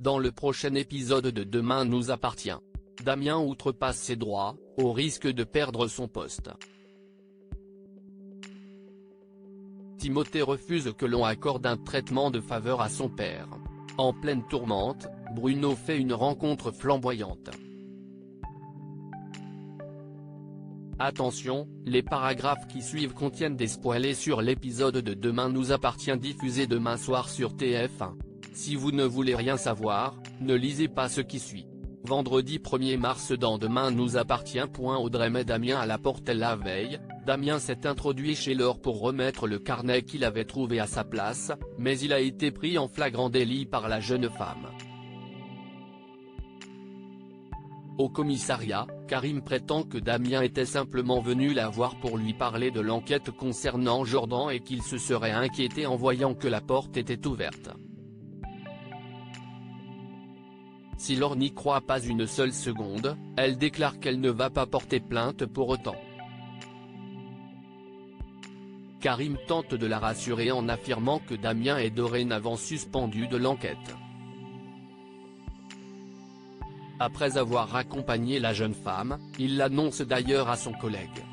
Dans le prochain épisode de Demain nous appartient, Damien outrepasse ses droits, au risque de perdre son poste. Timothée refuse que l'on accorde un traitement de faveur à son père. En pleine tourmente, Bruno fait une rencontre flamboyante. Attention, les paragraphes qui suivent contiennent des spoilers sur l'épisode de Demain nous appartient diffusé demain soir sur TF1. Si vous ne voulez rien savoir, ne lisez pas ce qui suit. Vendredi 1er mars dans Demain nous appartient. Audrey met Damien à la porte la veille. Damien s'est introduit chez Laure pour remettre le carnet qu'il avait trouvé à sa place, mais il a été pris en flagrant délit par la jeune femme. Au commissariat, Karim prétend que Damien était simplement venu la voir pour lui parler de l'enquête concernant Jordan et qu'il se serait inquiété en voyant que la porte était ouverte. Si Laure n'y croit pas une seule seconde, elle déclare qu'elle ne va pas porter plainte pour autant. Karim tente de la rassurer en affirmant que Damien est dorénavant suspendu de l'enquête. Après avoir accompagné la jeune femme, il l'annonce d'ailleurs à son collègue.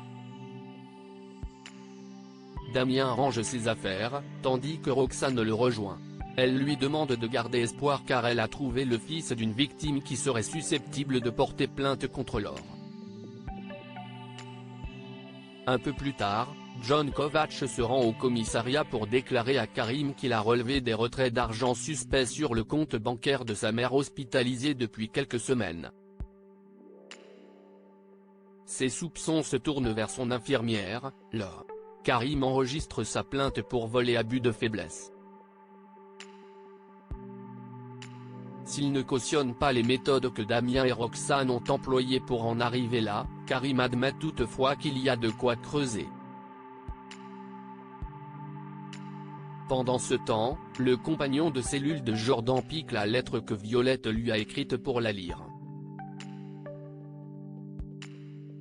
Damien range ses affaires, tandis que Roxane le rejoint. Elle lui demande de garder espoir car elle a trouvé le fils d'une victime qui serait susceptible de porter plainte contre Laure. Un peu plus tard, John Kovacs se rend au commissariat pour déclarer à Karim qu'il a relevé des retraits d'argent suspects sur le compte bancaire de sa mère hospitalisée depuis quelques semaines. Ses soupçons se tournent vers son infirmière, Laure. Karim enregistre sa plainte pour vol et abus de faiblesse. S'il ne cautionne pas les méthodes que Damien et Roxane ont employées pour en arriver là, Karim admet toutefois qu'il y a de quoi creuser. Pendant ce temps, le compagnon de cellule de Jordan pique la lettre que Violette lui a écrite pour la lire.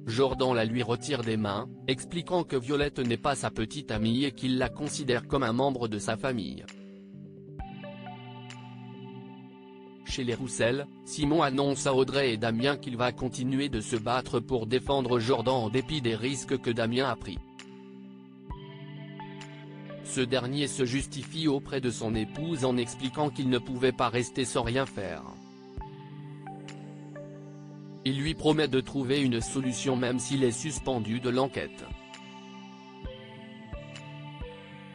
Jordan la lui retire des mains, expliquant que Violette n'est pas sa petite amie et qu'il la considère comme un membre de sa famille. Chez les Roussel, Simon annonce à Audrey et Damien qu'il va continuer de se battre pour défendre Jordan en dépit des risques que Damien a pris. Ce dernier se justifie auprès de son épouse en expliquant qu'il ne pouvait pas rester sans rien faire. Il lui promet de trouver une solution même s'il est suspendu de l'enquête.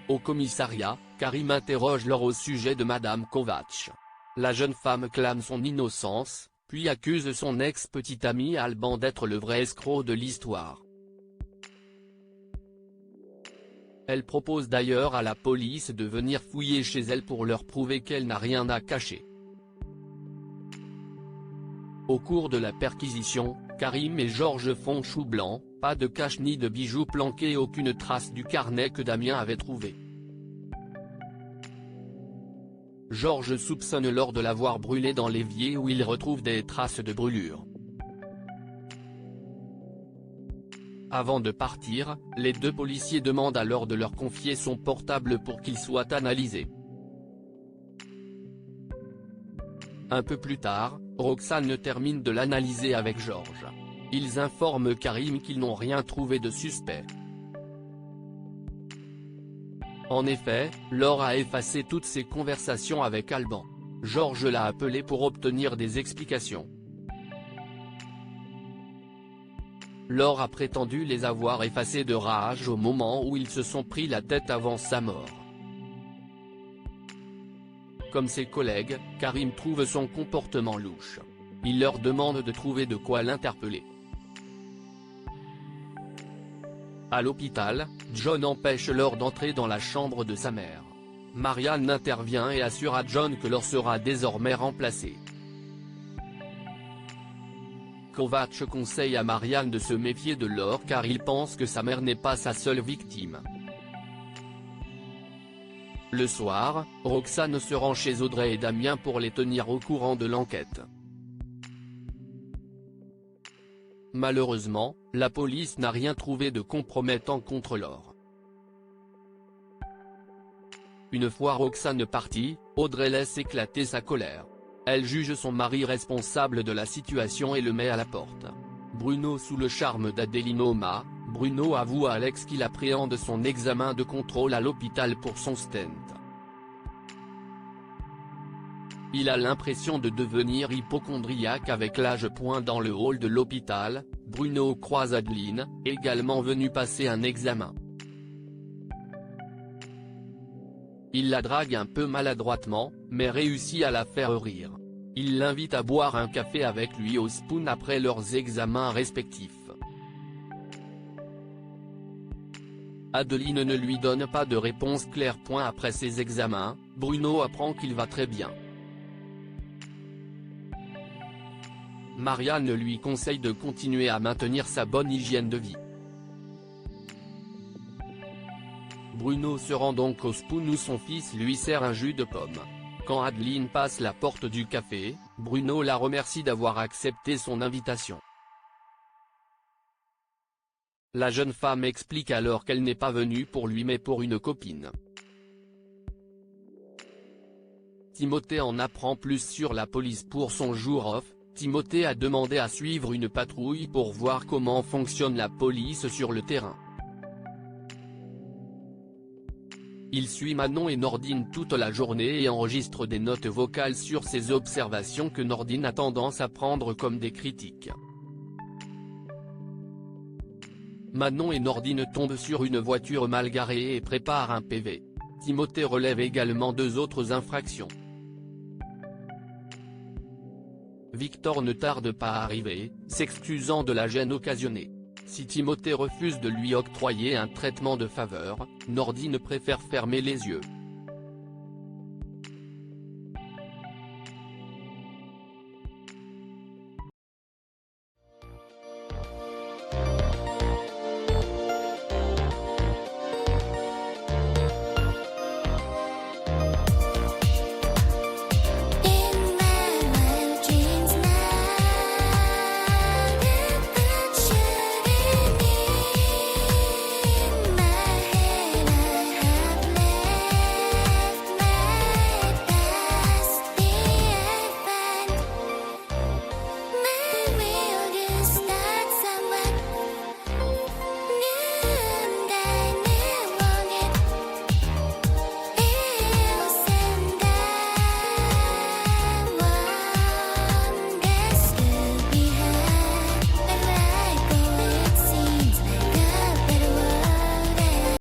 Au commissariat, Karim interroge Laure au sujet de Madame Kovacs. La jeune femme clame son innocence, puis accuse son ex-petit ami Alban d'être le vrai escroc de l'histoire. Elle propose d'ailleurs à la police de venir fouiller chez elle pour leur prouver qu'elle n'a rien à cacher. Au cours de la perquisition, Karim et Georges font chou blanc, pas de cache ni de bijoux planqués et aucune trace du carnet que Damien avait trouvé. Georges soupçonne Laure de l'avoir brûlé dans l'évier où il retrouve des traces de brûlure. Avant de partir, les deux policiers demandent à Laure de leur confier son portable pour qu'il soit analysé. Un peu plus tard, Roxane termine de l'analyser avec Georges. Ils informent Karim qu'ils n'ont rien trouvé de suspect. En effet, Laure a effacé toutes ses conversations avec Alban. Georges l'a appelé pour obtenir des explications. Laure a prétendu les avoir effacées de rage au moment où ils se sont pris la tête avant sa mort. Comme ses collègues, Karim trouve son comportement louche. Il leur demande de trouver de quoi l'interpeller. À l'hôpital, John empêche Laure d'entrer dans la chambre de sa mère. Marianne intervient et assure à John que Laure sera désormais remplacée. Kovacs conseille à Marianne de se méfier de Laure car il pense que sa mère n'est pas sa seule victime. Le soir, Roxane se rend chez Audrey et Damien pour les tenir au courant de l'enquête. Malheureusement, la police n'a rien trouvé de compromettant contre Laure. Une fois Roxane partie, Audrey laisse éclater sa colère. Elle juge son mari responsable de la situation et le met à la porte. Bruno sous le charme d'Adeline Oma, Bruno avoue à Alex qu'il appréhende son examen de contrôle à l'hôpital pour son stent. Il a l'impression de devenir hypocondriaque avec l'âge. Dans le hall de l'hôpital, Bruno croise Adeline, également venue passer un examen. Il la drague un peu maladroitement, mais réussit à la faire rire. Il l'invite à boire un café avec lui au Spoon après leurs examens respectifs. Adeline ne lui donne pas de réponse claire. Après ses examens, Bruno apprend qu'il va très bien. Marianne lui conseille de continuer à maintenir sa bonne hygiène de vie. Bruno se rend donc au Spoon où son fils lui sert un jus de pomme. Quand Adeline passe la porte du café, Bruno la remercie d'avoir accepté son invitation. La jeune femme explique alors qu'elle n'est pas venue pour lui mais pour une copine. Timothée en apprend plus sur la police pour son jour off. Timothée a demandé à suivre une patrouille pour voir comment fonctionne la police sur le terrain. Il suit Manon et Nordine toute la journée et enregistre des notes vocales sur ses observations que Nordine a tendance à prendre comme des critiques. Manon et Nordine tombent sur une voiture mal garée et préparent un PV. Timothée relève également 2 autres infractions. Victor ne tarde pas à arriver, s'excusant de la gêne occasionnée. Si Timothée refuse de lui octroyer un traitement de faveur, Nordine préfère fermer les yeux.